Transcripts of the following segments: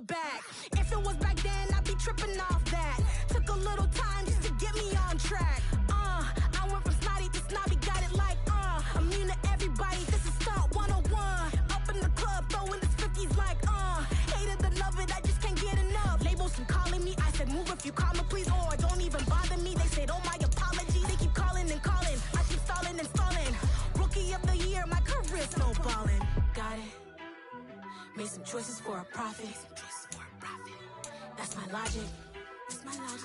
back. If it was back then, I'd be tripping off that. Took a little time just to get me on track. I went from snotty to snobby, got it like, immune to everybody, this is Stunt 101. Up in the club, throwing this 50s like, hate it or love it, I just can't get enough. Labels keep calling me, I said move if you call me please, or don't even bother me. They said, oh my apologies, they keep calling and calling. I keep stalling and stalling. Rookie of the year, my career snowballing. Got it. Made some choices for a profit. That's my logic.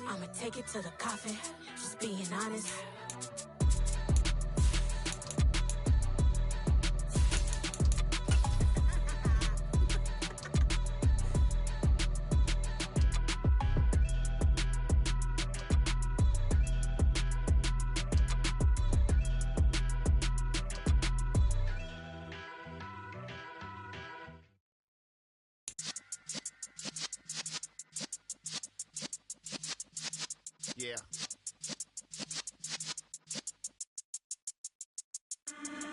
I'ma take it to the coffin. Just being honest. Yeah.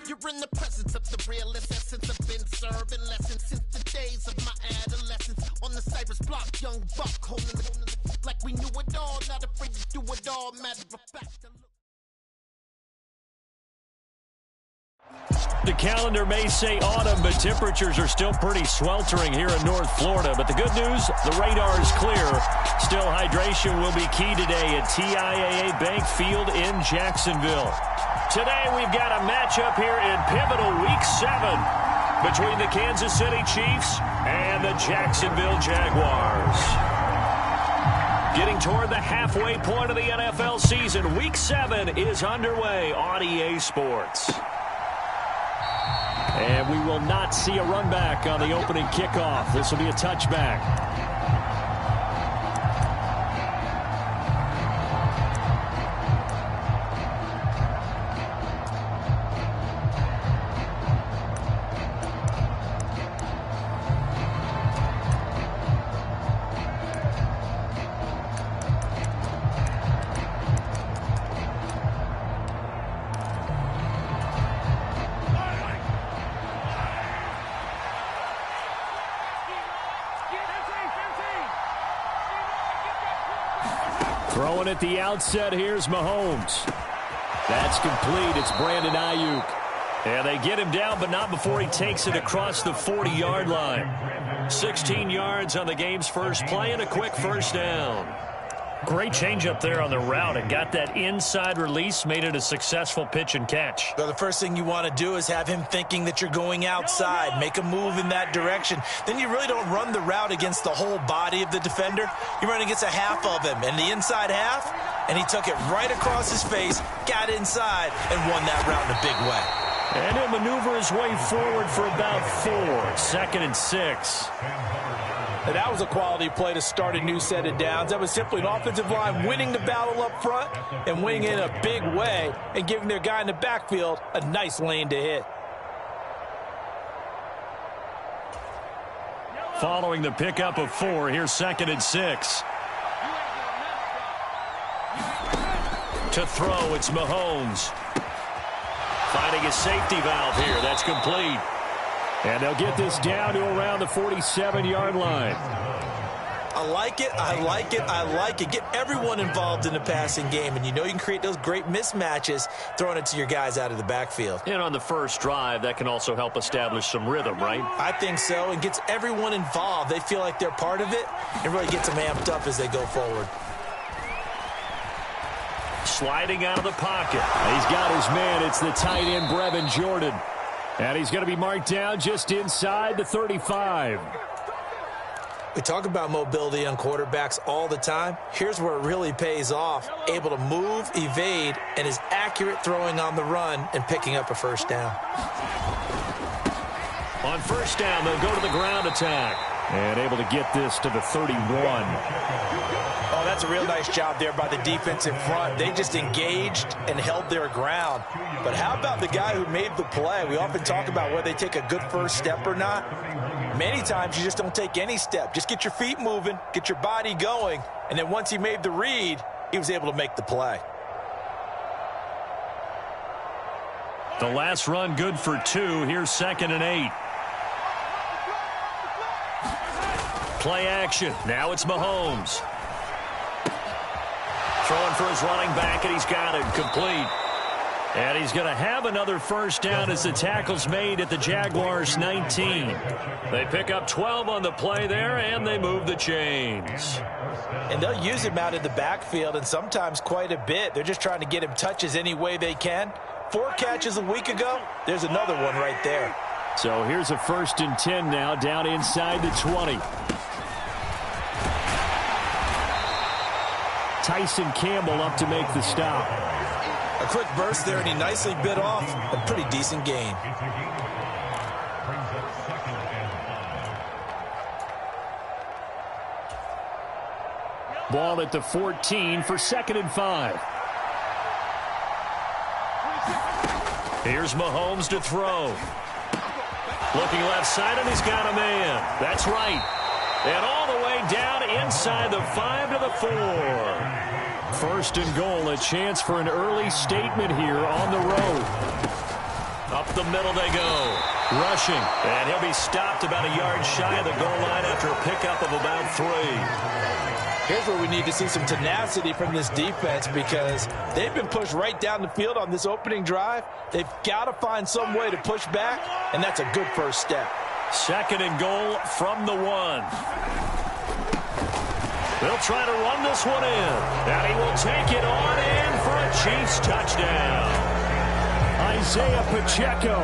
You're in the presence of the realest essence. I've been serving lessons since the days of my adolescence. On the Cypress block, young buck holding the like we knew it all, not afraid to do it all. Matter of fact. The calendar may say autumn, but temperatures are still pretty sweltering here in North Florida. But the good news, the radar is clear. Still, hydration will be key today at TIAA Bank Field in Jacksonville. Today, we've got a matchup here in pivotal Week 7 between the Kansas City Chiefs and the Jacksonville Jaguars. Getting toward the halfway point of the NFL season, Week 7 is underway on EA Sports. And we will not see a run back on the opening kickoff. This will be a touchback. Throwing at the outset, here's Mahomes. That's complete. It's Brandon Ayuk. And they get him down, but not before he takes it across the 40-yard line. 16 yards on the game's first play and a quick first down. Great change up there on the route and got that inside release, made it a successful pitch and catch. Well, the first thing you want to do is have him thinking that you're going outside, make a move in that direction. Then you really don't run the route against the whole body of the defender. You run against a half of him, and the inside half, and he took it right across his face, got inside, and won that route in a big way. And he'll maneuver his way forward for about 4. 2nd and 6. And that was a quality play to start a new set of downs. That was simply an offensive line winning the battle up front and winning in a big way and giving their guy in the backfield a nice lane to hit. Following the pickup of 4, here's 2nd and 6. To throw, it's Mahomes. Finding a safety valve here. That's complete. And they'll get this down to around the 47-yard line. I like it, I like it, I like it. Get everyone involved in the passing game, and you know you can create those great mismatches throwing it to your guys out of the backfield. And on the first drive, that can also help establish some rhythm, right? I think so, and gets everyone involved. They feel like they're part of it and really gets them amped up as they go forward. Sliding out of the pocket. He's got his man. It's the tight end, Brevin Jordan. And he's going to be marked down just inside the 35. We talk about mobility on quarterbacks all the time. Here's where it really pays off. Able to move, evade, and is accurate throwing on the run and picking up a first down. On first down, they'll go to the ground attack. And able to get this to the 31. Oh, that's a real nice job there by the defense in front. They just engaged and held their ground. But how about the guy who made the play? We often talk about whether they take a good first step or not. Many times you just don't take any step. Just get your feet moving, get your body going, and then once he made the read, he was able to make the play. The last run good for 2. Here's 2nd and 8. Play action. Now it's Mahomes. Throwing for his running back, and he's got it. Complete. And he's going to have another first down as the tackle's made at the Jaguars' 19. They pick up 12 on the play there, and they move the chains. And they'll use him out in the backfield, and sometimes quite a bit. They're just trying to get him touches any way they can. 4 catches a week ago. There's another one right there. So here's a 1st and 10 now, down inside the 20. Tyson Campbell up to make the stop. A quick burst there, and he nicely bit off a pretty decent gain. Ball at the 14 for 2nd and 5. Here's Mahomes to throw. Looking left side, and he's got a man. That's right. And all the way down inside the 5 to the 4. 1st and goal, a chance for an early statement here on the road. Up the middle they go. Rushing. And he'll be stopped about a yard shy of the goal line after a pickup of about 3. Here's where we need to see some tenacity from this defense, because they've been pushed right down the field on this opening drive. They've got to find some way to push back, and that's a good first step. 2nd and goal from the 1. They'll try to run this one in. And he will take it on in for a Chiefs touchdown. Isaiah Pacheco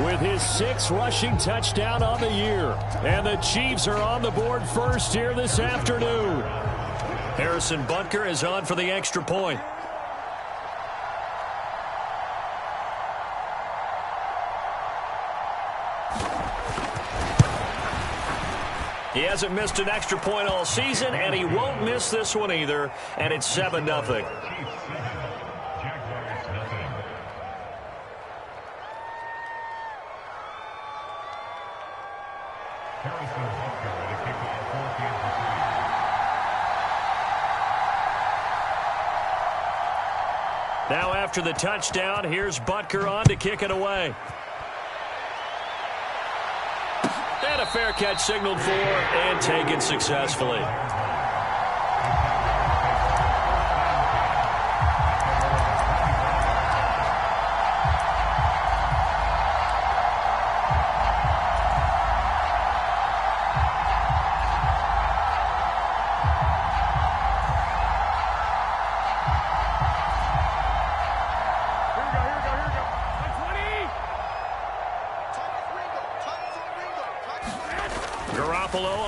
with his 6th rushing touchdown on the year. And the Chiefs are on the board first here this afternoon. Harrison Butker is on for the extra point. He hasn't missed an extra point all season, and he won't miss this one either, and it's 7-0. Now after the touchdown, here's Butker on to kick it away. And a fair catch signaled for and taken successfully.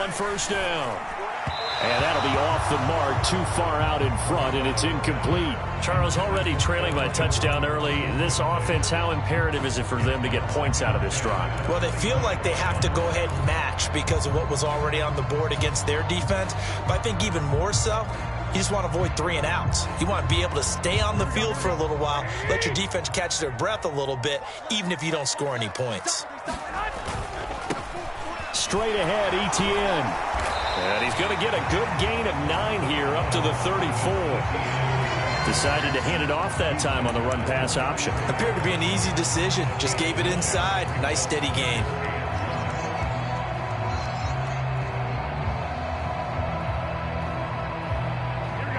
On 1st down. And that'll be off the mark, too far out in front, and it's incomplete. Charles, already trailing by touchdown early. This offense, how imperative is it for them to get points out of this drive? Well, they feel like they have to go ahead and match because of what was already on the board against their defense. But I think even more so, you just want to avoid 3 and outs. You want to be able to stay on the field for a little while, let your defense catch their breath a little bit, even if you don't score any points. Straight ahead, Etienne. And he's going to get a good gain of 9 here up to the 34. Decided to hand it off that time on the run-pass option. Appeared to be an easy decision. Just gave it inside. Nice, steady gain.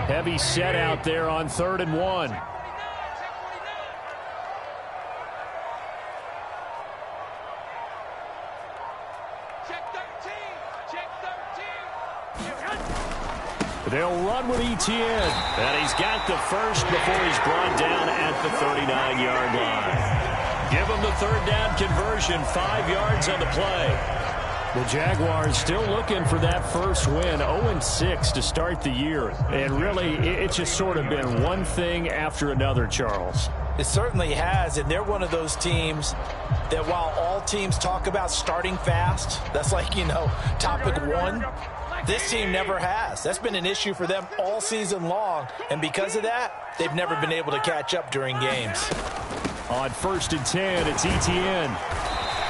Heavy set out there on 3rd and 1. They'll run with Etienne. And he's got the first before he's brought down at the 39-yard line. Give him the 3rd down conversion, 5 yards on the play. The Jaguars still looking for that first win, 0-6 to start the year. And really, it's just sort of been one thing after another, Charles. It certainly has, and they're one of those teams that while all teams talk about starting fast, that's like, topic 1. This team never has. That's been an issue for them all season long, and because of that, they've never been able to catch up during games. On 1st and 10, it's Etienne.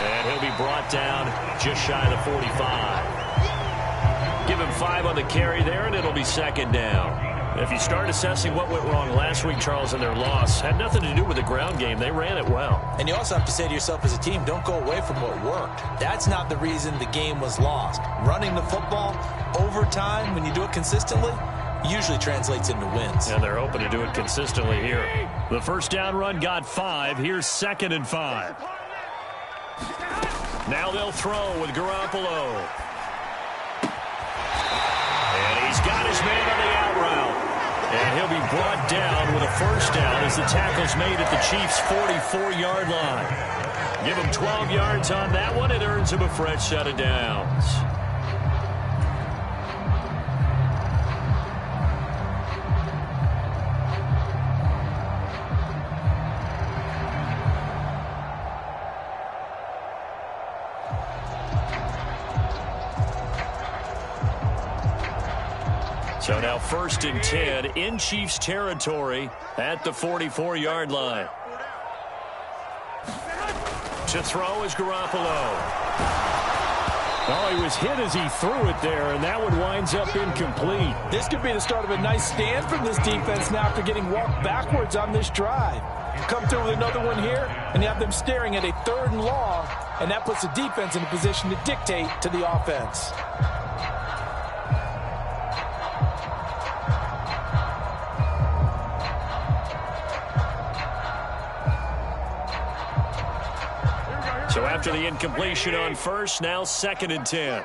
And he'll be brought down just shy of the 45. Give him 5 on the carry there, and it'll be 2nd down. If you start assessing what went wrong last week, Charles, in their loss, had nothing to do with the ground game. They ran it well. And you also have to say to yourself as a team, don't go away from what worked. That's not the reason the game was lost. running the football over time, when you do it consistently, usually translates into wins. And they're hoping to do it consistently here. The first down run got 5. Here's 2nd and 5. Now they'll throw with Garoppolo. And he's got his man on the out route. And he'll be brought down with a first down as the tackle's made at the Chiefs' 44-yard line. Give him 12 yards on that one. It earns him a fresh set of downs. So now 1st and 10 in Chiefs territory at the 44-yard line. To throw is Garoppolo. Oh, he was hit as he threw it there, and that one winds up incomplete. This could be the start of a nice stand from this defense now after getting walked backwards on this drive. Come through with another one here, and you have them staring at a 3rd and long, and that puts the defense in a position to dictate to the offense. So after the incompletion on first, now 2nd and 10.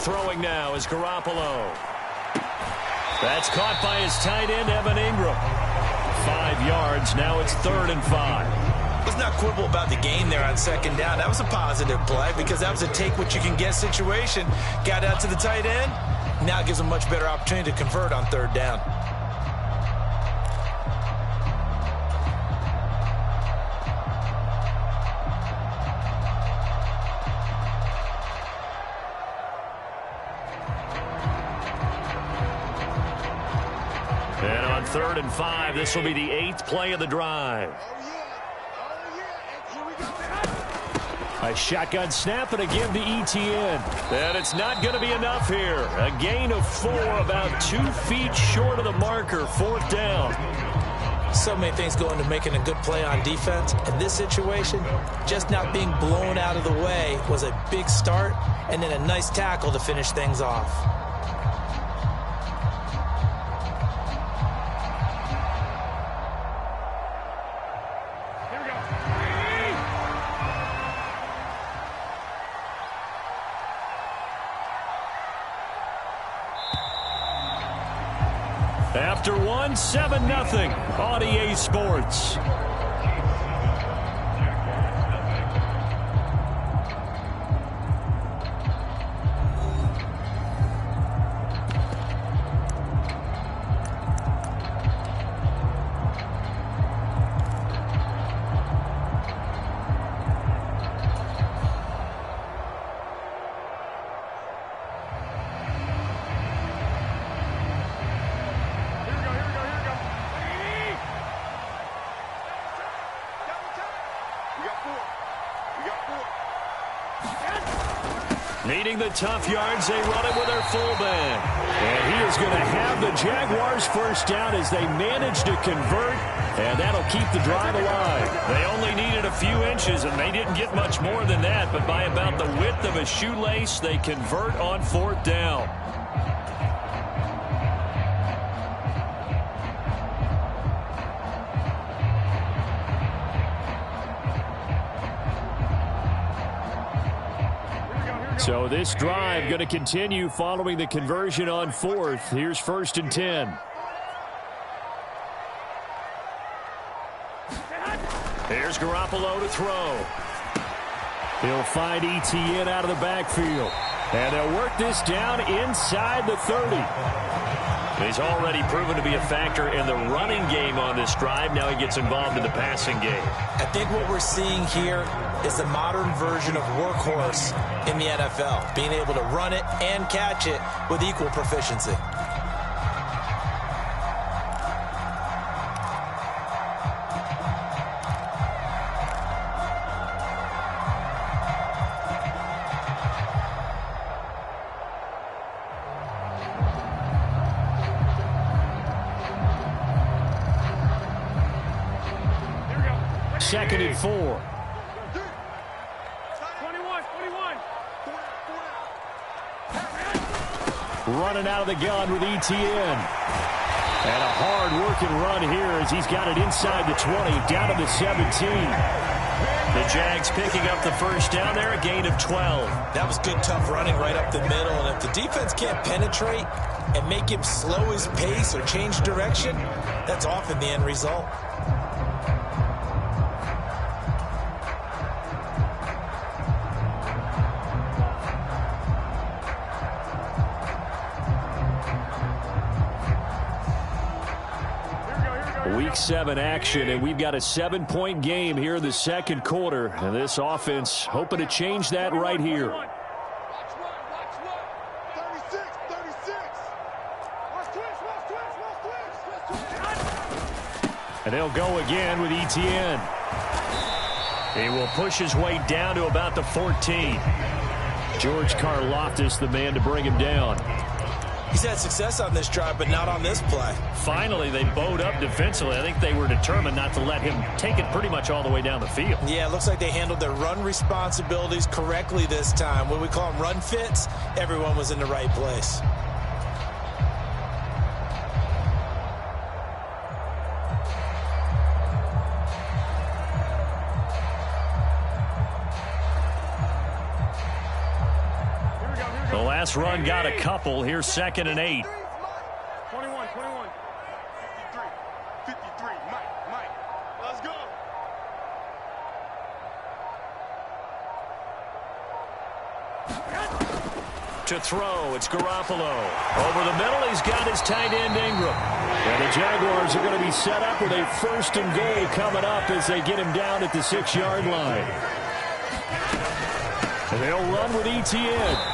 Throwing now is Garoppolo. That's caught by his tight end, Evan Ingram. 5 yards. Now it's 3rd and 5. Let's not quibble about the gain there on 2nd down. That was a positive play because that was a take-what-you-can-get situation. Got out to the tight end. Now it gives them a much better opportunity to convert on 3rd down. And on 3rd and 5, this will be the 8th play of the drive. A shotgun snap and again to ETN. And it's not going to be enough here. A gain of 4, about 2 feet short of the marker, 4th down. So many things go into making a good play on defense. In this situation, just not being blown out of the way was a big start, and then a nice tackle to finish things off. After 1, 7-0 on EA Sports. Needing the tough yards, they run it with their fullback. And he is going to have the Jaguars first down as they manage to convert, and that'll keep the drive alive. They only needed a few inches, and they didn't get much more than that, but by about the width of a shoelace, they convert on 4th down. So this drive going to continue following the conversion on 4th. Here's 1st and 10. Here's Garoppolo to throw. He'll find ETN out of the backfield. And they'll work this down inside the 30. He's already proven to be a factor in the running game on this drive. Now he gets involved in the passing game. I think what we're seeing here is the modern version of workhorse in the NFL, being able to run it and catch it with equal proficiency. 2nd and 4. Running out of the gun with ETN. And a hard-working run here as he's got it inside the 20, down to the 17. The Jags picking up the first down there, a gain of 12. That was good, tough running right up the middle. And if the defense can't penetrate and make him slow his pace or change direction, that's often the end result. Week 7 action, and we've got a 7-point game here in the second quarter. And this offense hoping to change that right here. And they'll go again with ETN. He will push his way down to about the 14. George Karlaftis, the man to bring him down. He's had success on this drive, but not on this play. Finally, they bowed up defensively. I think they were determined not to let him take it pretty much all the way down the field. Yeah, it looks like they handled their run responsibilities correctly this time. When we call them run fits, everyone was in the right place. The last run got a couple. Here's 2nd and 8. 21. 53. Mike. Let's go. To throw, it's Garoppolo. Over the middle, he's got his tight end Ingram. And the Jaguars are going to be set up with a 1st and goal coming up as they get him down at the 6-yard line. And they'll run with ETN.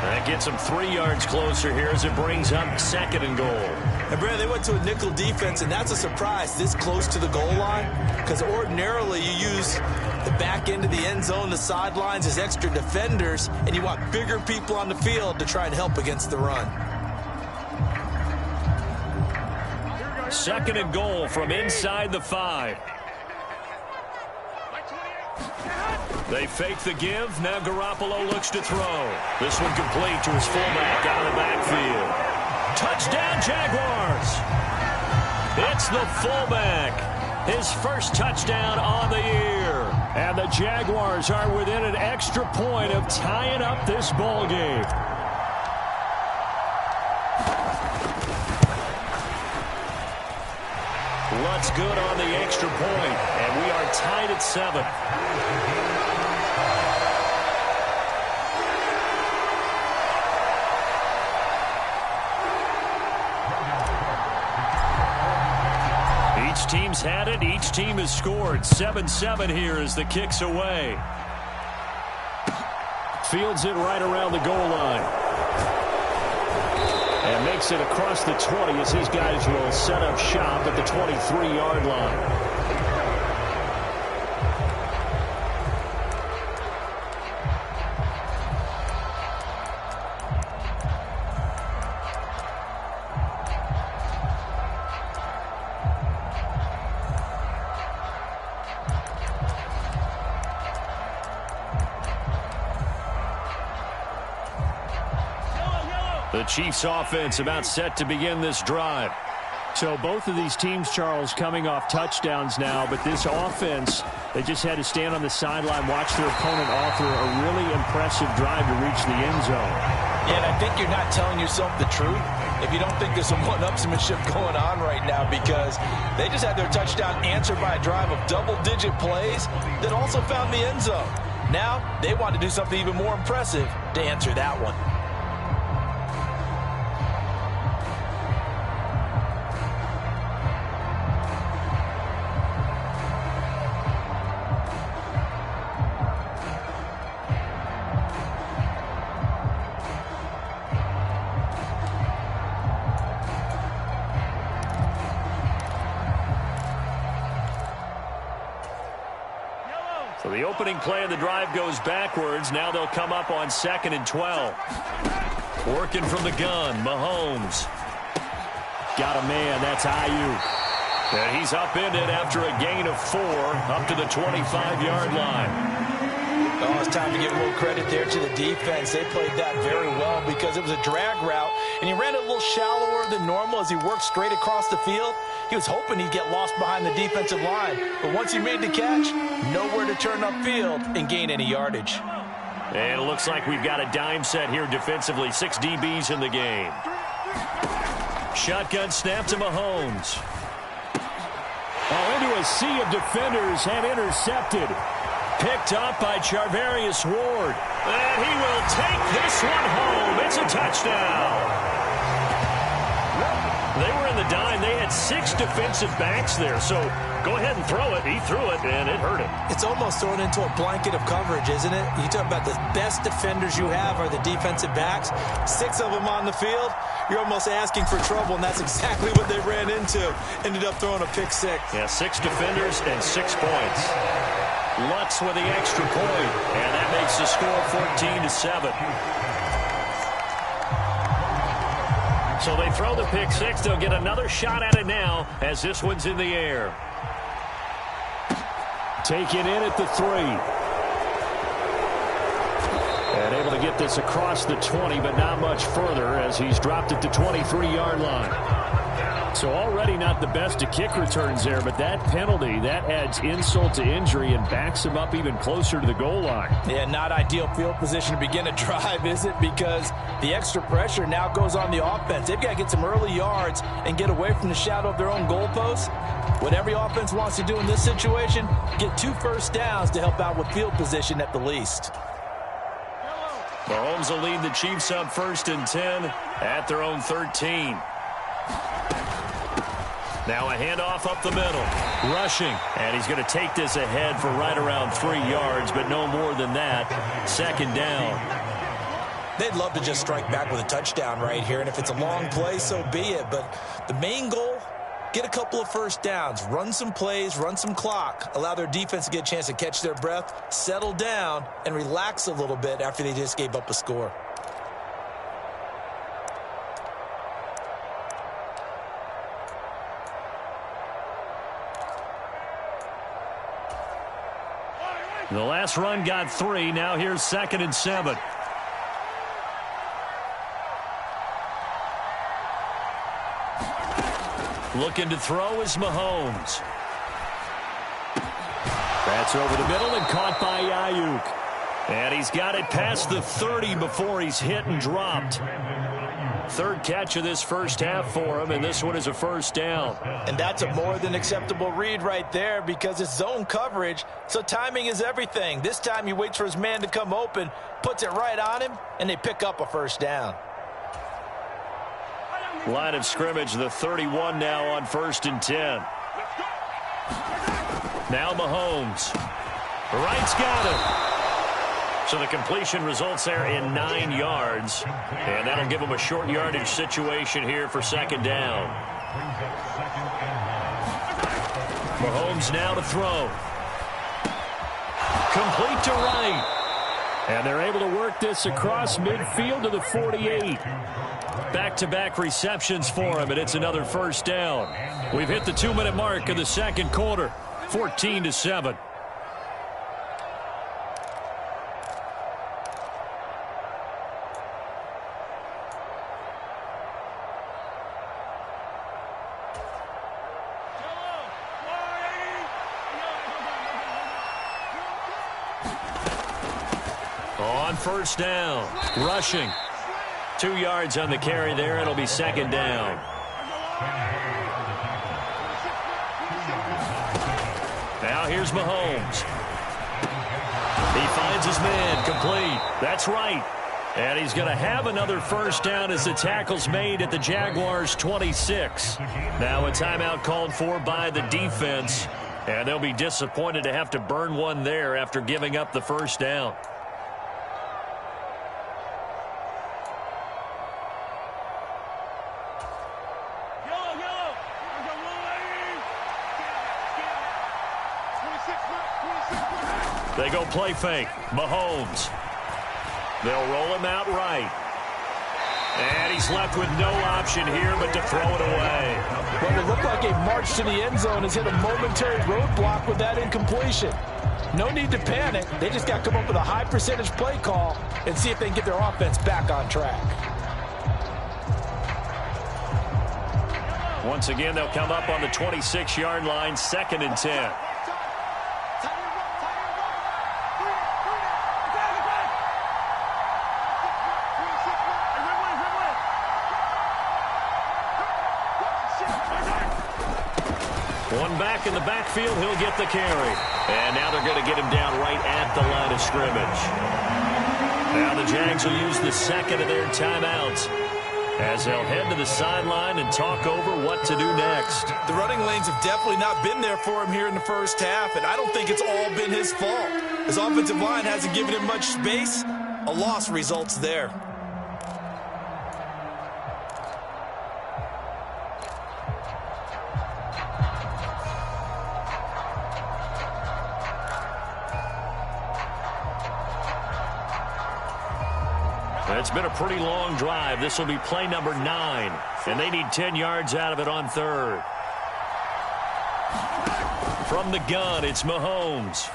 That gets them 3 yards closer here as it brings up 2nd and goal. And, Brad, they went to a nickel defense, and that's a surprise this close to the goal line, because ordinarily you use the back end of the end zone, the sidelines as extra defenders, and you want bigger people on the field to try and help against the run. 2nd and goal from inside the 5. They fake the give. Now Garoppolo looks to throw. This one complete to his fullback out of the backfield. Touchdown, Jaguars! It's the fullback. His first touchdown on the year. And the Jaguars are within an extra point of tying up this ball game. Lutz good on the extra point, and we are tied at 7. Each team's had it. Each team has scored. 7-7 here as the kick's away. Fields it right around the goal line. And makes it across the 20 as his guys will set up shop at the 23-yard line. The Chiefs offense about set to begin this drive. So both of these teams, Charles, coming off touchdowns now, but this offense, they just had to stand on the sideline, watch their opponent author a really impressive drive to reach the end zone. Yeah, and I think you're not telling yourself the truth if you don't think there's some one-upsmanship going on right now, because they just had their touchdown answered by a drive of double-digit plays that also found the end zone. Now they want to do something even more impressive to answer that one. So the opening play of the drive goes backwards. Now they'll come up on 2nd and 12. Working from the gun, Mahomes. Got a man, that's Ayuk. And he's upended after a gain of 4 up to the 25-yard line. Oh, it's time to give a little credit there to the defense. They played that very well because it was a drag route, and he ran a little shallower than normal as he worked straight across the field. He was hoping he'd get lost behind the defensive line, but once he made the catch, nowhere to turn upfield and gain any yardage. And it looks like we've got a dime set here defensively. 6 DBs in the game. Shotgun snap to Mahomes. Into a sea of defenders and intercepted. Picked up by Charvarius Ward. And he will take this one home. It's a touchdown. They were in the dime. They had 6 defensive backs there. So go ahead and throw it. He threw it, and it hurt him. It's almost thrown into a blanket of coverage, isn't it? You talk about the best defenders you have are the defensive backs. 6 of them on the field. You're almost asking for trouble, and that's exactly what they ran into. Ended up throwing a pick 6. Yeah, 6 defenders and 6 points. Lutz with the extra point, and that makes the score 14-7. So they throw the pick 6. They'll get another shot at it now as this one's in the air. Taken in at the 3. And able to get this across the 20, but not much further as he's dropped it to 23-yard line. So already not the best of kick returns there, but that penalty, that adds insult to injury and backs him up even closer to the goal line. Yeah, not ideal field position to begin a drive, is it? Because the extra pressure now goes on the offense. They've got to get some early yards and get away from the shadow of their own goalposts. What every offense wants to do in this situation, get 2 first downs to help out with field position at the least. Mahomes will lead the Chiefs up 1st and 10 at their own 13. Now a handoff up the middle. Rushing. And he's going to take this ahead for right around 3 yards, but no more than that. 2nd down. They'd love to just strike back with a touchdown right here, and if it's a long play, so be it. But the main goal, get a couple of first downs, run some plays, run some clock, allow their defense to get a chance to catch their breath, settle down, and relax a little bit after they just gave up a score. The last run got 3. Now here's 2nd and 7. Looking to throw is Mahomes. That's over the middle and caught by Ayuk. And he's got it past the 30 before he's hit and dropped. 3rd catch of this first half for him, and this one is a first down. And that's a more than acceptable read right there because it's zone coverage, so timing is everything. This time he waits for his man to come open, puts it right on him, and they pick up a first down. Line of scrimmage, the 31 now on 1st and 10. Now Mahomes. Wright's got him. So the completion results there in 9 yards. And that'll give him a short yardage situation here for 2nd down. Mahomes now to throw. Complete to Wright. And they're able to work this across midfield to the 48. Back-to-back receptions for him, and it's another first down. We've hit the 2-minute mark of the 2nd quarter. 14-7. On 1st down, rushing. 2 yards on the carry there. It'll be 2nd down. Now here's Mahomes. He finds his man, complete. That's right. And he's going to have another first down as the tackle's made at the Jaguars' 26. Now a timeout called for by the defense. And they'll be disappointed to have to burn one there after giving up the first down. They go play fake. Mahomes. They'll roll him out right. And he's left with no option here but to throw it away. Well, it looked like a march to the end zone has hit a momentary roadblock with that incompletion. No need to panic. They just got to come up with a high percentage play call and see if they can get their offense back on track. Once again, they'll come up on the 26-yard line, 2nd and 10. One back in the backfield, he'll get the carry. And now they're going to get him down right at the line of scrimmage. Now the Jags will use the second of their timeouts as they'll head to the sideline and talk over what to do next. The running lanes have definitely not been there for him here in the first half, and I don't think it's all been his fault. His offensive line hasn't given him much space. A loss results there. It's been a pretty long drive. This will be play number 9, and they need 10 yards out of it on 3rd. From the gun, it's Mahomes.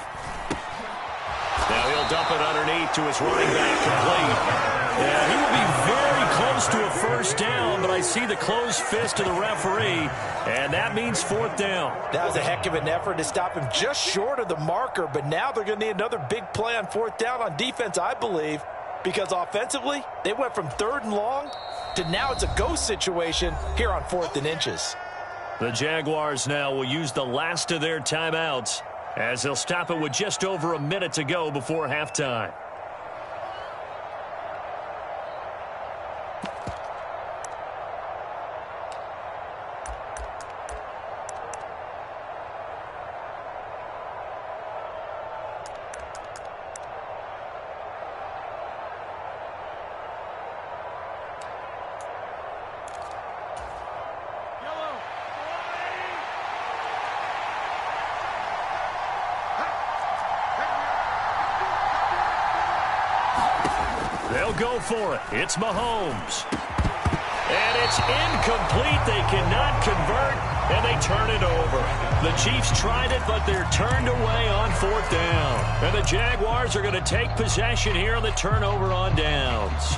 Now he'll dump it underneath to his running back, complete. Yeah, he will be very close to a first down, but I see the closed fist of the referee, and that means 4th down. That was a heck of an effort to stop him just short of the marker, but now they're going to need another big play on 4th down on defense, I believe. Because offensively, they went from 3rd and long to now it's a go situation here on 4th and inches. The Jaguars now will use the last of their timeouts as they'll stop it with just over a minute to go before halftime. They'll go for it. It's Mahomes. And it's incomplete. They cannot convert, and they turn it over. The Chiefs tried it, but they're turned away on 4th down. And the Jaguars are going to take possession here on the turnover on downs.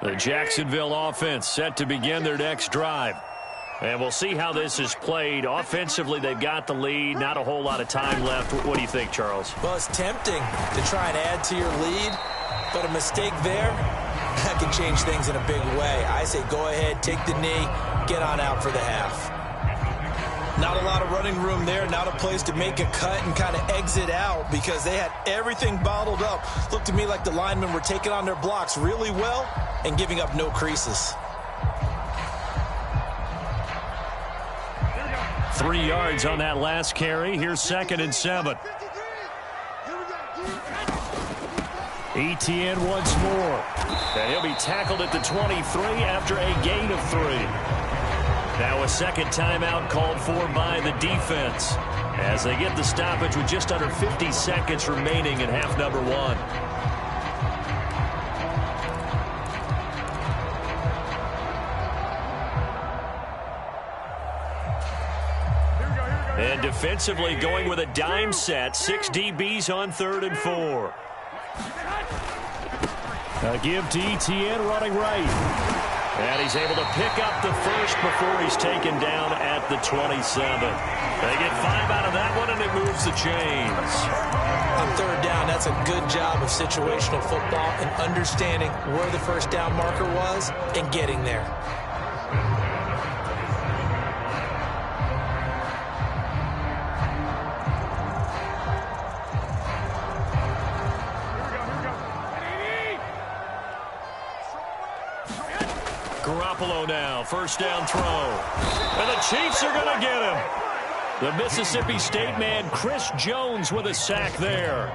The Jacksonville offense set to begin their next drive. And we'll see how this is played. Offensively, they've got the lead. Not a whole lot of time left. What do you think, Charles? Well, it's tempting to try and add to your lead, but a mistake there, that can change things in a big way. I say go ahead, take the knee, get on out for the half. Not a lot of running room there, not a place to make a cut and kind of exit out because they had everything bottled up. Looked to me like the linemen were taking on their blocks really well and giving up no creases. 3 yards on that last carry. Here's 2nd and 7. Etienne once more. And he'll be tackled at the 23 after a gain of 3. Now a second timeout called for by the defense as they get the stoppage with just under 50 seconds remaining in half number 1. And defensively going with a dime set. 6 DBs on 3rd and 4. A give to Etienne running right. And he's able to pick up the first before he's taken down at the 27. They get 5 out of that one, and it moves the chains. On 3rd down, that's a good job of situational football and understanding where the first down marker was and getting there. Garoppolo now, first down throw. And the Chiefs are going to get him. The Mississippi State man, Chris Jones, with a sack there.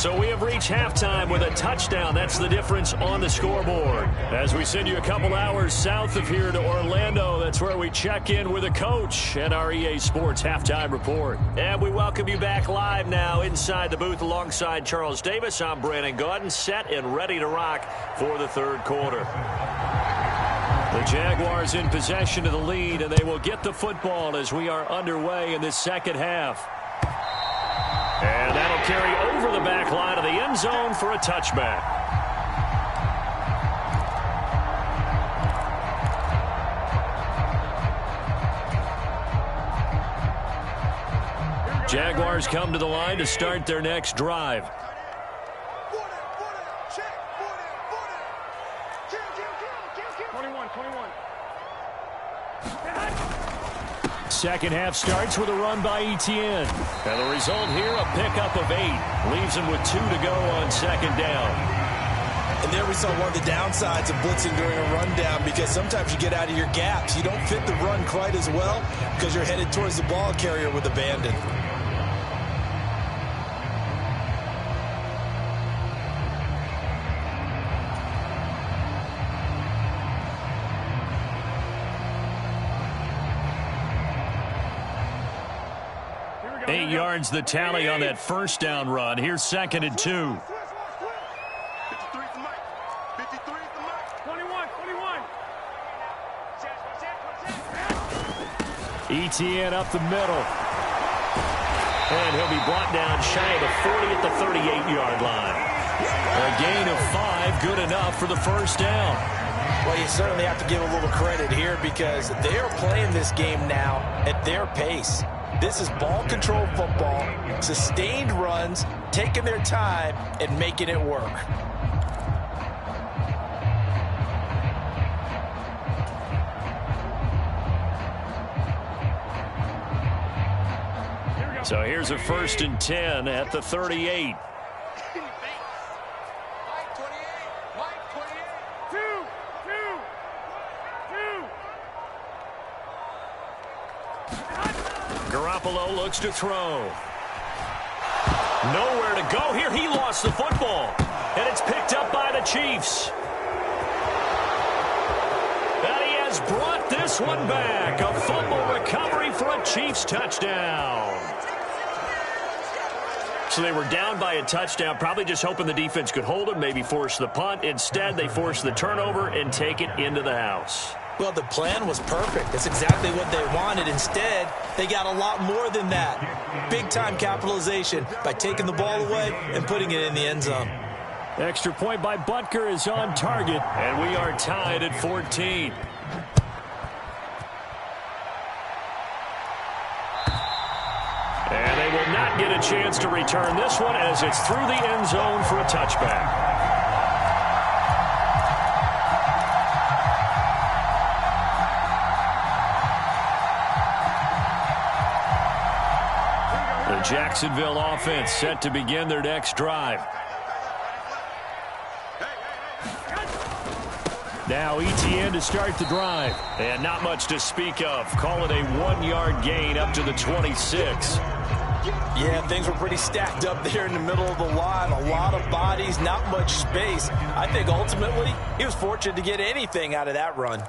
So we have reached halftime with a touchdown. That's the difference on the scoreboard. As we send you a couple hours south of here to Orlando, that's where we check in with a coach at our EA Sports Halftime Report. And we welcome you back live now inside the booth alongside Charles Davis. I'm Brandon Gaudin, set and ready to rock for the third quarter. The Jaguars in possession of the lead, and they will get the football as we are underway in this second half. And that'll carry over the back line of the end zone for a touchback. Jaguars come to the line to start their next drive. Second half starts with a run by Etienne. And the result here, a pickup of 8. Leaves him with 2 to go on second down. And there we saw one of the downsides of blitzing during a rundown, because sometimes you get out of your gaps. You don't fit the run quite as well because you're headed towards the ball carrier with abandon. Eight yards the tally on that first down run. Here's second and 2. 53 for Mike. 53 for Mike. 21. Etienne up the middle. And he'll be brought down shy of the 40 at the 38-yard line. A gain of 5, good enough for the first down. Well, you certainly have to give a little credit here because they are playing this game now at their pace. This is ball control football, sustained runs, taking their time, and making it work. So here's a 1st and 10 at the 38. Garoppolo looks to throw. Nowhere to go here. He lost the football. And it's picked up by the Chiefs. And he has brought this one back. A fumble recovery for a Chiefs touchdown. So they were down by a touchdown, probably just hoping the defense could hold them, maybe force the punt. Instead, they force the turnover and take it into the house. Well, the plan was perfect. That's exactly what they wanted. Instead, they got a lot more than that. Big-time capitalization by taking the ball away and putting it in the end zone. Extra point by Butker is on target, and we are tied at 14. And they will not get a chance to return this one as it's through the end zone for a touchback. The Jacksonville offense set to begin their next drive. Now Etienne to start the drive. And not much to speak of. Call it a 1-yard gain up to the 26. Yeah, things were pretty stacked up there in the middle of the line. A lot of bodies, not much space. I think ultimately he was fortunate to get anything out of that run.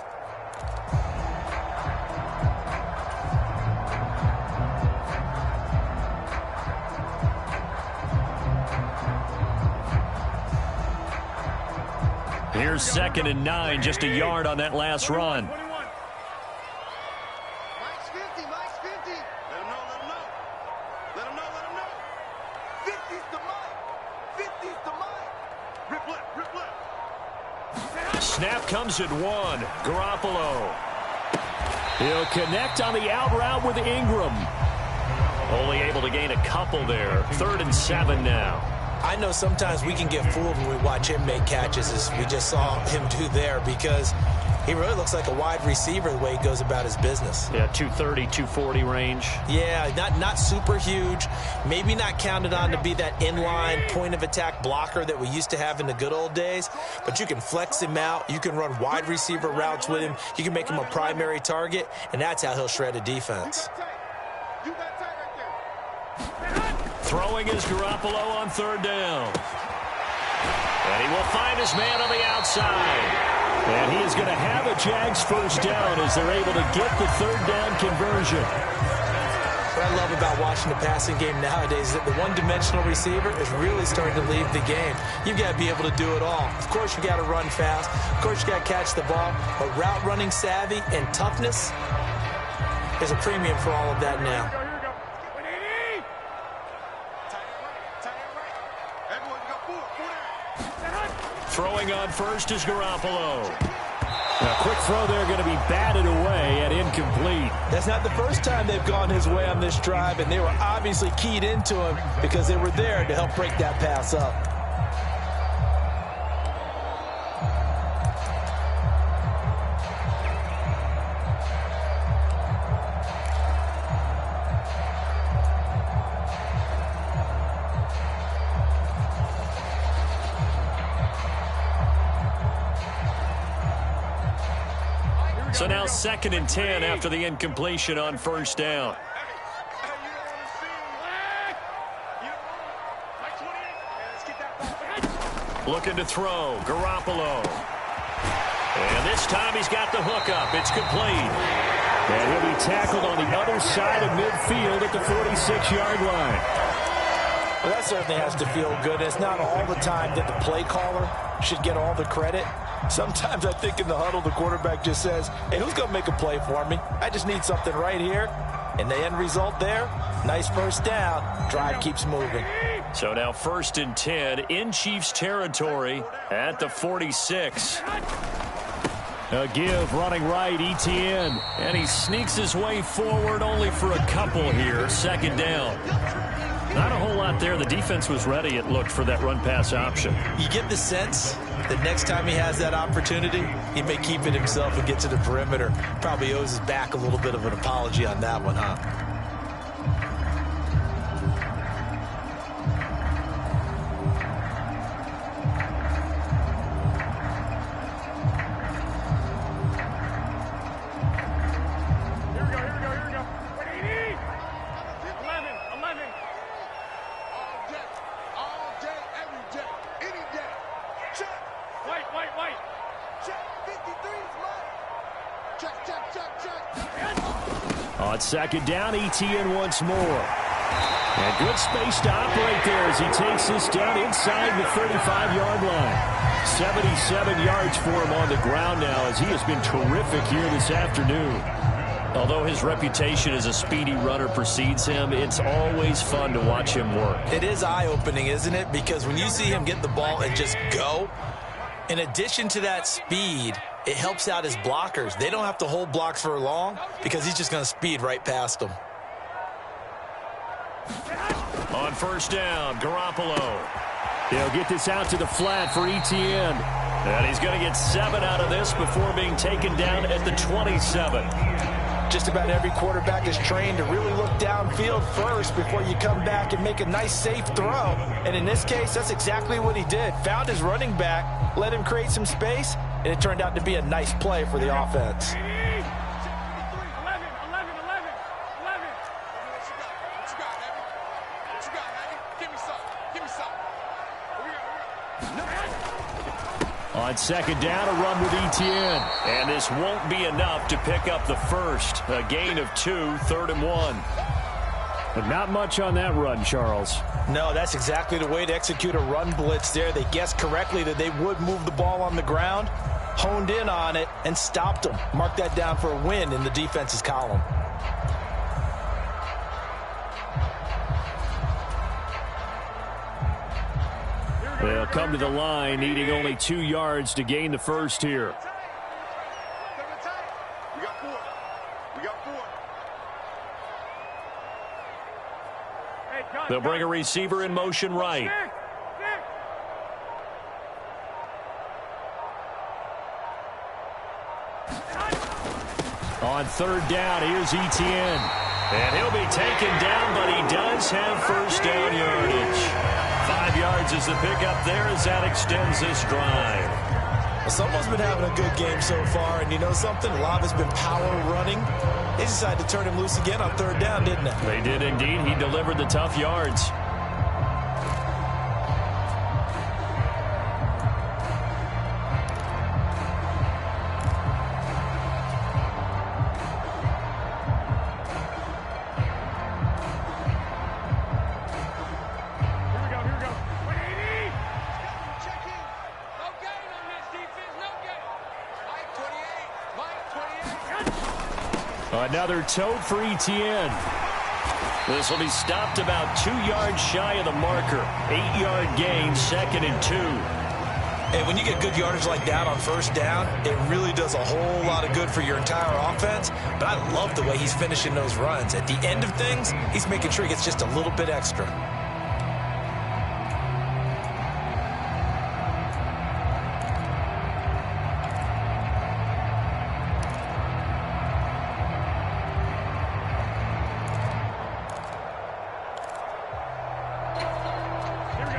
Here's 2nd and 9, just a yard on that last run. Mike's 50. Mike's 50. Let him know. Let him know. 50's to Mike. 50's to Mike. Rip left. Snap comes at 1. Garoppolo. He'll connect on the out route with Ingram. Only able to gain a couple there. 3rd and 7 now. I know sometimes we can get fooled when we watch him make catches, as we just saw him do there, because he really looks like a wide receiver the way he goes about his business. Yeah, 230, 240 range. Yeah, not super huge. Maybe not counted on to be that inline point-of-attack blocker that we used to have in the good old days, but you can flex him out. You can run wide receiver routes with him. You can make him a primary target, and that's how he'll shred a defense. Throwing is Garoppolo on third down. And he will find his man on the outside. And he is going to have a Jags first down as they're able to get the third down conversion. What I love about watching the passing game nowadays is that the one-dimensional receiver is really starting to leave the game. You've got to be able to do it all. Of course, you got to run fast. Of course, you got to catch the ball. But route running savvy and toughness is a premium for all of that now. Throwing on first is Garoppolo. A quick throw there going to be batted away and incomplete. That's not the first time they've gone his way on this drive, and they were obviously keyed into him because they were there to help break that pass up. So now 2nd and 10 after the incompletion on first down. Looking to throw, Garoppolo. And this time he's got the hook up. It's complete. And he'll be tackled on the other side of midfield at the 46-yard line. Well, that certainly has to feel good. It's not all the time that the play caller should get all the credit. Sometimes I think in the huddle, the quarterback just says, hey, who's going to make a play for me? I just need something right here. And the end result there, nice first down. Drive keeps moving. So now 1st and 10 in Chiefs territory at the 46. A give running right, Etienne. And he sneaks his way forward only for a couple here. 2nd down. Not a whole lot there. The defense was ready, it looked, for that run-pass option. You get the sense that next time he has that opportunity, he may keep it himself and get to the perimeter. Probably owes his back a little bit of an apology on that one, huh? On 2nd down, Etienne once more. And good space to operate there as he takes this down inside the 35-yard line. 77 yards for him on the ground now as he has been terrific here this afternoon. Although his reputation as a speedy runner precedes him, it's always fun to watch him work. It is eye-opening, isn't it? Because when you see him get the ball and just go, in addition to that speed, it helps out his blockers. They don't have to hold blocks for long because he's just going to speed right past them. On 1st down, Garoppolo. They'll get this out to the flat for Etienne. And he's going to get 7 out of this before being taken down at the 27. Just about every quarterback is trained to really look downfield first before you come back and make a nice, safe throw. And in this case, that's exactly what he did. Found his running back, let him create some space, and it turned out to be a nice play for the offense. On 2nd down, a run with Etienne. And this won't be enough to pick up the first. A gain of 2, 3rd and 1. But not much on that run, Charles. No, that's exactly the way to execute a run blitz there. They guessed correctly that they would move the ball on the ground, honed in on it, and stopped them. Mark that down for a win in the defense's column. They'll come to the line, needing only 2 yards to gain the first here. We got 4. We got 4. They'll bring a receiver in motion right. On 3rd down, here's Etienne. And he'll be taken down, but he does have first down yardage. 5 yards is the pickup there as that extends this drive. Well, someone's been having a good game so far, and you know something? A lot has been power running. They decided to turn him loose again on 3rd down, didn't they? They did indeed. He delivered the tough yards. Another tote for Etienne. This will be stopped about 2 yards shy of the marker. 8-yard gain, 2nd and 2. And when you get good yardage like that on first down, it really does a whole lot of good for your entire offense. But I love the way he's finishing those runs. At the end of things, he's making sure he gets just a little bit extra.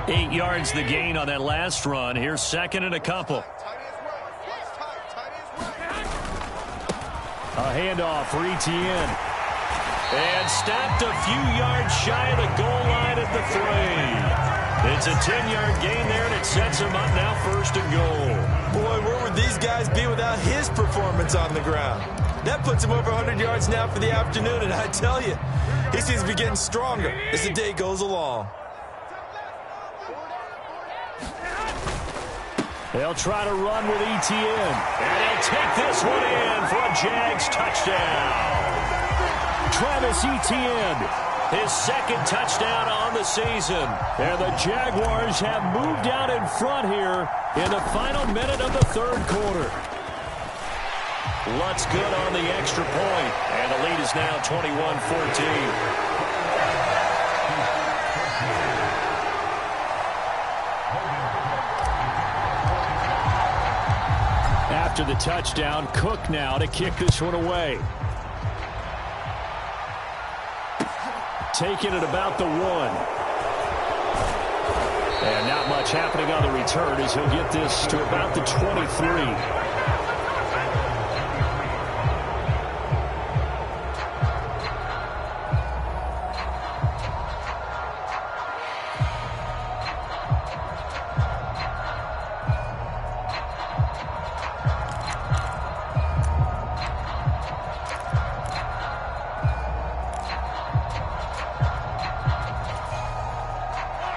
Eight yards the gain on that last run. Here's 2nd and a couple. A handoff for Etienne. And stopped a few yards shy of the goal line at the 3. It's a 10-yard gain there, and it sets him up now 1st and goal. Boy, where would these guys be without his performance on the ground? That puts him over 100 yards now for the afternoon, and I tell you, he seems to be getting stronger as the day goes along. They'll try to run with Etienne. And he'll take this one in for a Jags touchdown. Travis Etienne, his 2nd touchdown on the season. And the Jaguars have moved out in front here in the final minute of the 3rd quarter. Lutz good on the extra point. And the lead is now 21-14. After the touchdown, Cook now to kick this one away. Taking it about the 1. And not much happening on the return as he'll get this to about the 23.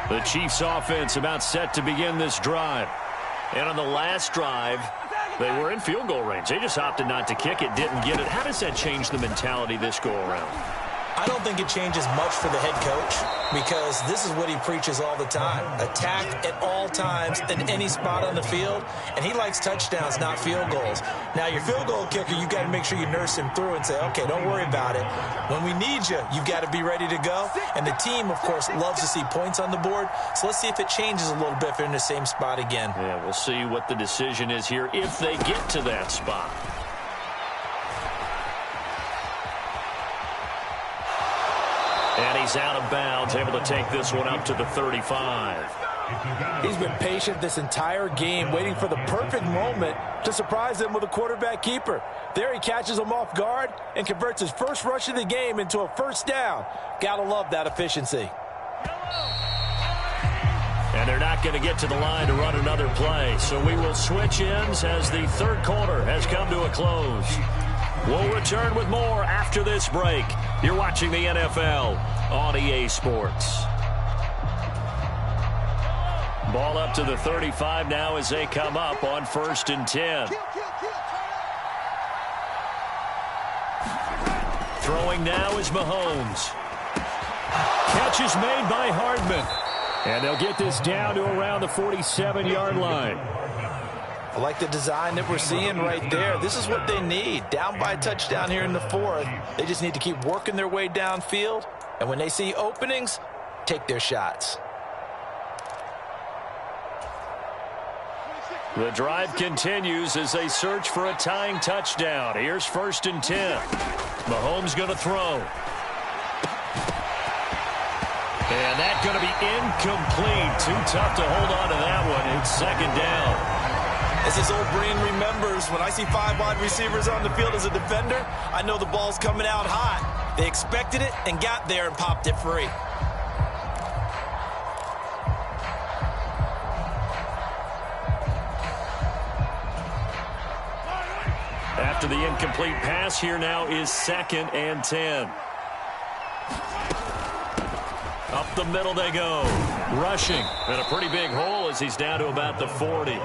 The Chiefs offense about set to begin this drive. And on the last drive, they were in field goal range. They just opted not to kick it, didn't get it. How does that change the mentality this go around? I don't think it changes much for the head coach because this is what he preaches all the time. Attack at all times in any spot on the field, and he likes touchdowns, not field goals. Now, your field goal kicker, you've got to make sure you nurse him through and say, okay, don't worry about it. When we need you, you've got to be ready to go. And the team, of course, loves to see points on the board. So let's see if it changes a little bit if they're in the same spot again. Yeah, we'll see what the decision is here if they get to that spot. And he's out of bounds, able to take this one up to the 35. He's been patient this entire game, waiting for the perfect moment to surprise them with a quarterback keeper. There he catches him off guard and converts his first rush of the game into a 1st down. Gotta love that efficiency. And they're not going to get to the line to run another play. So we will switch ends as the 3rd quarter has come to a close. We'll return with more after this break. You're watching the NFL on EA Sports. Ball up to the 35 now as they come up on 1st and 10. Throwing now is Mahomes. Catch is made by Hardman. And they'll get this down to around the 47-yard line. I like the design that we're seeing right there. This is what they need. Down by a touchdown here in the 4th. They just need to keep working their way downfield. And when they see openings, take their shots. The drive continues as they search for a tying touchdown. Here's 1st and 10. Mahomes going to throw. And that's going to be incomplete. Too tough to hold on to that one. It's 2nd down. As his old brain remembers, when I see 5 wide receivers on the field as a defender, I know the ball's coming out hot. They expected it and got there and popped it free. After the incomplete pass, here now is 2nd and 10. Up the middle they go. Rushing. And a pretty big hole as he's down to about the 40.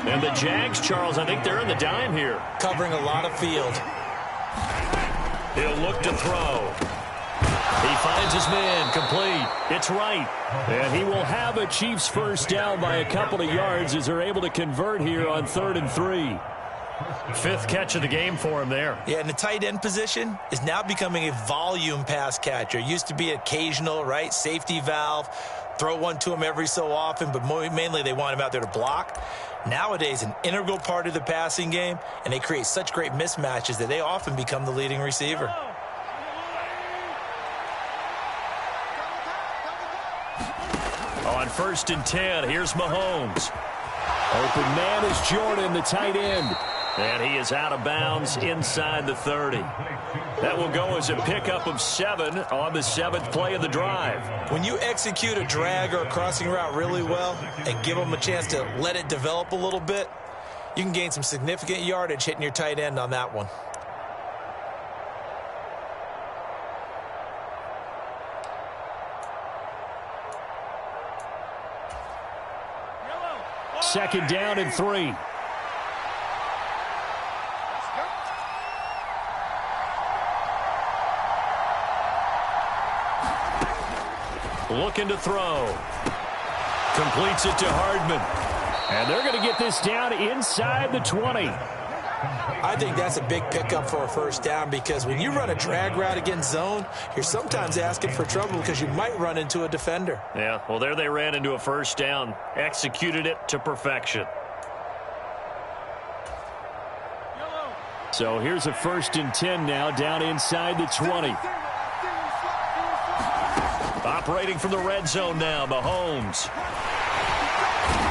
And the Jags, Charles, I think they're in the dime here. Covering a lot of field. He'll look to throw. He finds his man, complete. It's right. And he will have a Chiefs first down by a couple of yards as they're able to convert here on 3rd and 3. 5th catch of the game for him there. Yeah, and the tight end position is now becoming a volume pass catcher. Used to be occasional, right? Safety valve. Throw one to him every so often, but mainly they want him out there to block. Nowadays, an integral part of the passing game, and they create such great mismatches that they often become the leading receiver. On 1st and 10, here's Mahomes. Open man is Jordan, the tight end. And he is out of bounds inside the 30. That will go as a pickup of 7 on the 7th play of the drive. When you execute a drag or a crossing route really well and give them a chance to let it develop a little bit, you can gain some significant yardage hitting your tight end on that one. Second down and 3. Looking to throw. Completes it to Hardman. And they're going to get this down inside the 20. I think that's a big pickup for a first down because when you run a drag route against zone, you're sometimes asking for trouble because you might run into a defender. Yeah, well, there they ran into a first down. Executed it to perfection. So here's a 1st and 10 now down inside the 20. Operating from the red zone now, Mahomes.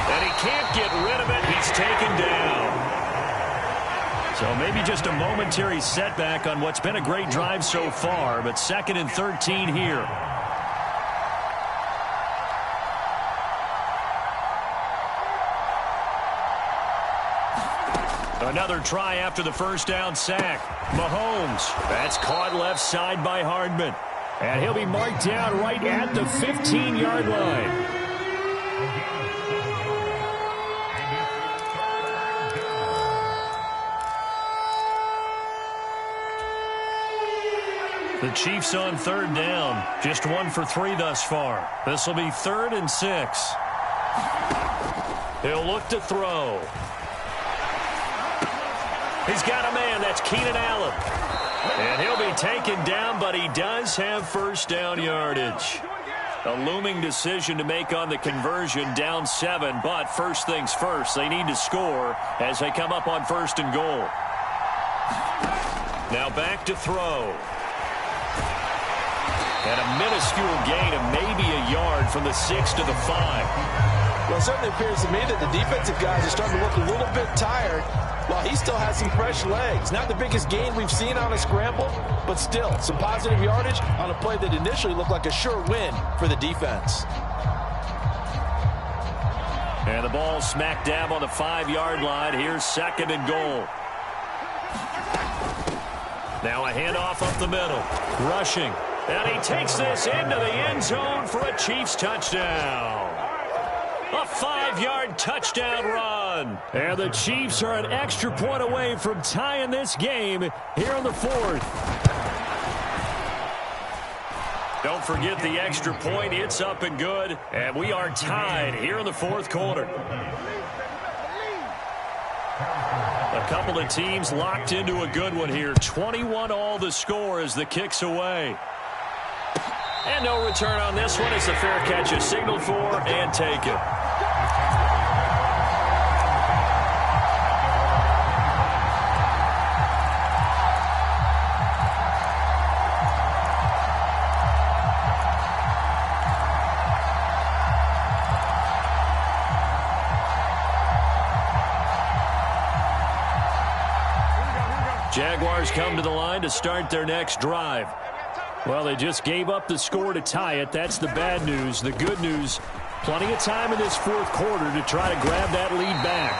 And he can't get rid of it. He's taken down. So maybe just a momentary setback on what's been a great drive so far, but 2nd and 13 here. Another try after the first down sack. Mahomes. That's caught left side by Hardman. And he'll be marked down right at the 15-yard line. The Chiefs on 3rd down. Just 1 for 3 thus far. This will be 3rd and 6. He'll look to throw. He's got a man. That's Keenan Allen. And he'll be taken down, but he does have first down yardage. A looming decision to make on the conversion, down 7, but first things first, they need to score as they come up on 1st and goal. Now back to throw. And a minuscule gain of maybe a yard from the 6 to the 5. Well, it certainly appears to me that the defensive guys are starting to look a little bit tired while he still has some fresh legs. Not the biggest gain we've seen on a scramble, but still some positive yardage on a play that initially looked like a sure win for the defense. And the ball smack dab on the 5-yard line. Here's 2nd and goal. Now a handoff up the middle. Rushing. And he takes this into the end zone for a Chiefs touchdown. A 5-yard touchdown run. And the Chiefs are an extra point away from tying this game here in the 4th. Don't forget the extra point. It's up and good. And we are tied here in the 4th quarter. A couple of teams locked into a good one here. 21-all the score as the kick's away. And no return on this one. It's a fair catch, a signal for, and take it. Jaguars come to the line to start their next drive. Well, they just gave up the score to tie it. That's the bad news. The good news, plenty of time in this 4th quarter to try to grab that lead back.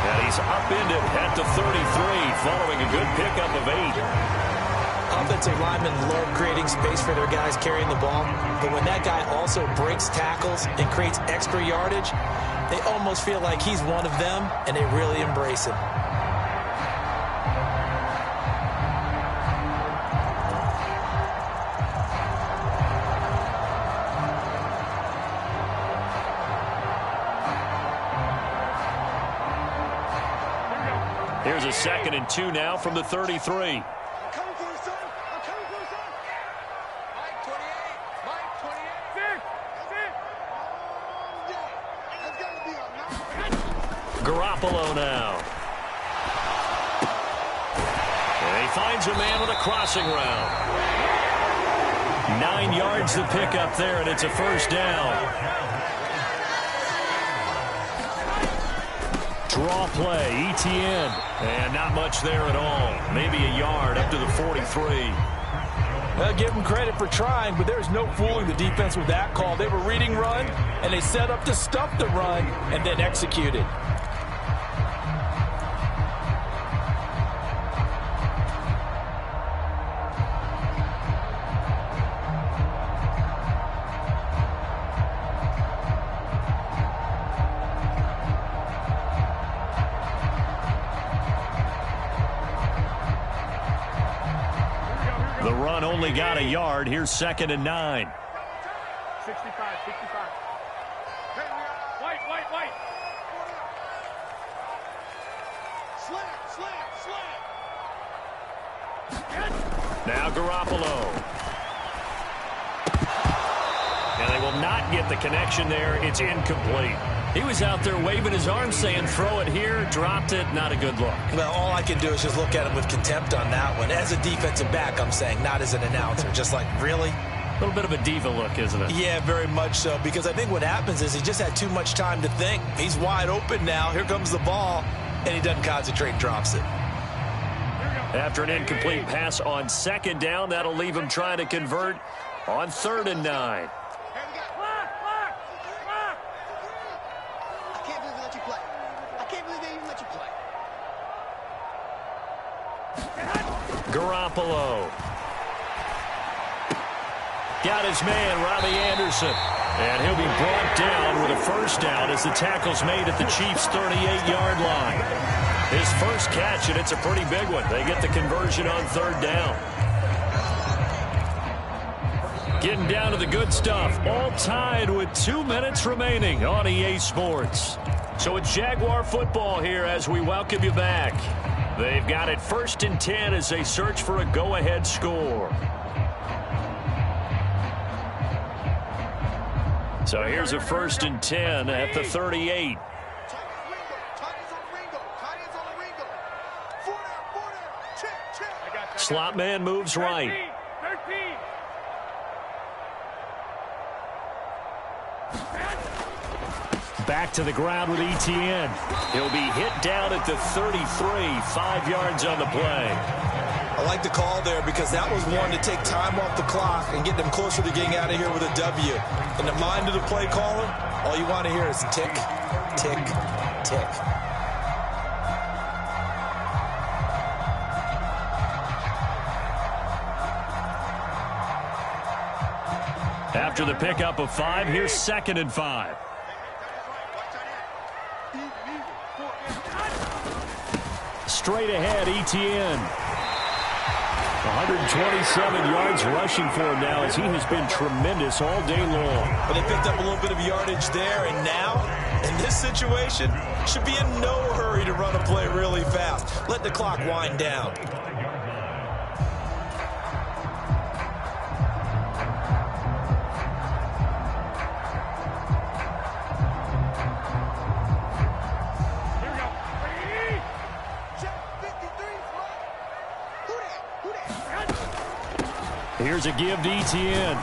And he's upended at the 33 following a good pickup of 8. Offensive linemen love creating space for their guys carrying the ball, but when that guy also breaks tackles and creates extra yardage, they almost feel like he's one of them, and they really embrace him. Here's a 2nd and 2 now from the 33. Garoppolo now. And he finds a man with a crossing route. 9 yards to pick up there, and it's a first down. Draw play, Etienne. And not much there at all. Maybe a yard up to the 43. Well, give them credit for trying, but there's no fooling the defense with that call. They were reading run, and they set up to stuff the run, and then executed. The run only got a yard. Here's 2nd and 9. 65. White. Slant. Now Garoppolo. And they will not get the connection there. It's incomplete. He was out there waving his arm saying, throw it here, dropped it, not a good look. Well, all I can do is just look at him with contempt on that one. As a defensive back, I'm saying, not as an announcer. Just like, really? A little bit of a diva look, isn't it? Yeah, very much so, because I think what happens is he just had too much time to think. He's wide open now. Here comes the ball, and he doesn't concentrate and drops it. After an incomplete pass on 2nd down, that'll leave him trying to convert on 3rd and 9. Garoppolo. Got his man, Robbie Anderson. And he'll be brought down with a first down as the tackle's made at the Chiefs' 38-yard line. His first catch, and it's a pretty big one. They get the conversion on 3rd down. Getting down to the good stuff. All tied with 2 minutes remaining on EA Sports. So it's Jaguar football here as we welcome you back. They've got it 1st and 10 as they search for a go-ahead score. So here's a 1st and 10 at the 38. Slot man moves right. Back to the ground with Etienne. He'll be hit down at the 33, 5 yards on the play. I like the call there because that was one to take time off the clock and get them closer to getting out of here with a W. In the mind of the play caller, all you want to hear is tick, tick, tick. After the pickup of 5, here's 2nd and 5. Straight ahead, Etienne. 127 yards rushing for him now as he has been tremendous all day long. But they picked up a little bit of yardage there, and now, in this situation, should be in no hurry to run a play really fast. Let the clock wind down. Here's a give to Etienne.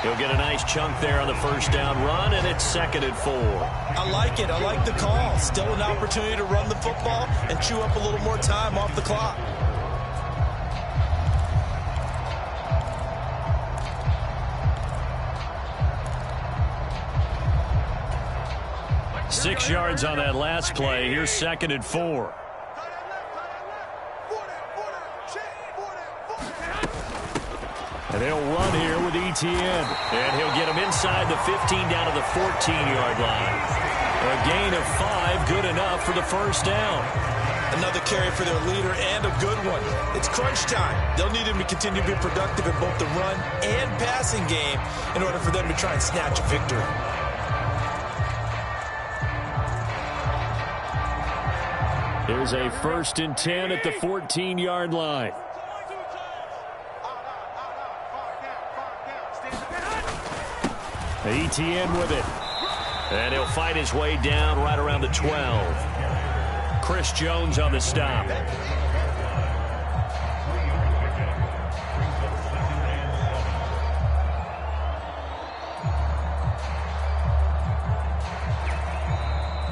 He'll get a nice chunk there on the first down run, and it's 2nd and 4. I like it. I like the call. Still an opportunity to run the football and chew up a little more time off the clock. Six yards on that last play. Here's 2nd and 4. And they'll run here with Etienne. And he'll get him inside the 15 down to the 14-yard line. A gain of 5, good enough for the first down. Another carry for their leader and a good one. It's crunch time. They'll need him to continue to be productive in both the run and passing game in order for them to try and snatch a victory. Here's a 1st and 10 at the 14-yard line. Etienne with it. And he'll fight his way down right around the 12. Chris Jones on the stop.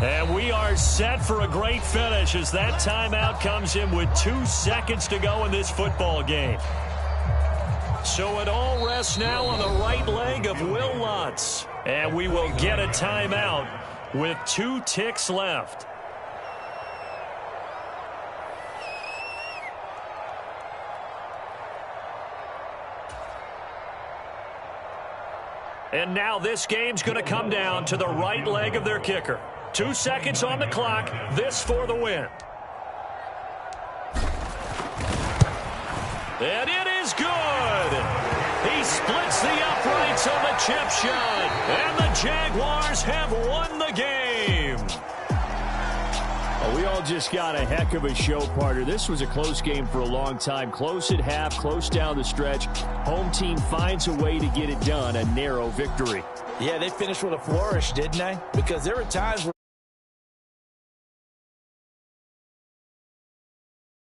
And we are set for a great finish as that timeout comes in with 2 seconds to go in this football game. So it all rests now on the right leg of Will Lutz. And we will get a timeout with 2 ticks left. And now this game's going to come down to the right leg of their kicker. 2 seconds on the clock. This for the win. And it is good. He splits the uprights on the chip shot. And the Jaguars have won the game. Well, we all just got a heck of a show, partner. This was a close game for a long time. Close at half, close down the stretch. Home team finds a way to get it done. A narrow victory. Yeah, they finished with a flourish, didn't they? Because there were times where